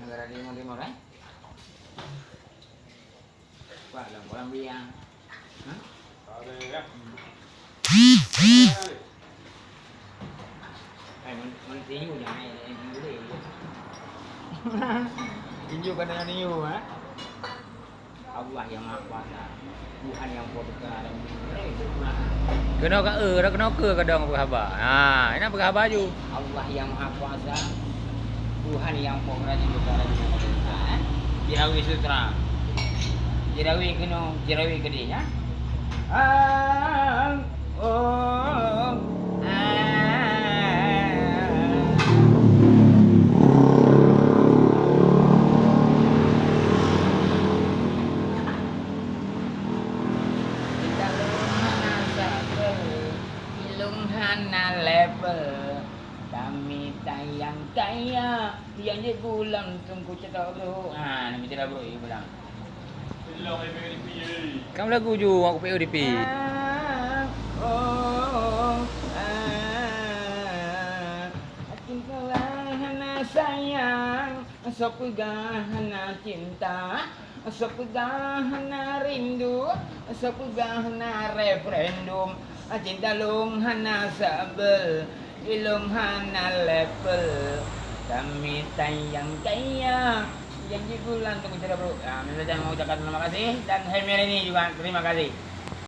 negara timur kan? Pak, dalam Kolombia. Hah? Ada ya. Tinju jangan yang gede. Tinju kadang tinju, ha? Allah yang Maha Kuasa, Tuhan yang Kuasa dan Kena ka dah kena ke kadang berkhabar. Ha, ini berkhabar ju. Allah yang Maha Kuasa, Tuhan yang Kuasa dan Kuasa. Jerawi sutra. Jerawi kena jerawi gedenya. Hana level kami tayang kaya yang di bulan tunggu cetak bro. Nama tidak bro ini bulan. Kamu lagu ju aku PODP. Hana sayang, hana cinta, hana rindu, hana referendum. Cinta lung hana sabel, ilung hana level. Kami tayang kaya yang di bulan tunggu cerita bro. Minta jangan mengucapkan terima kasih dan Helmi ini juga terima kasih.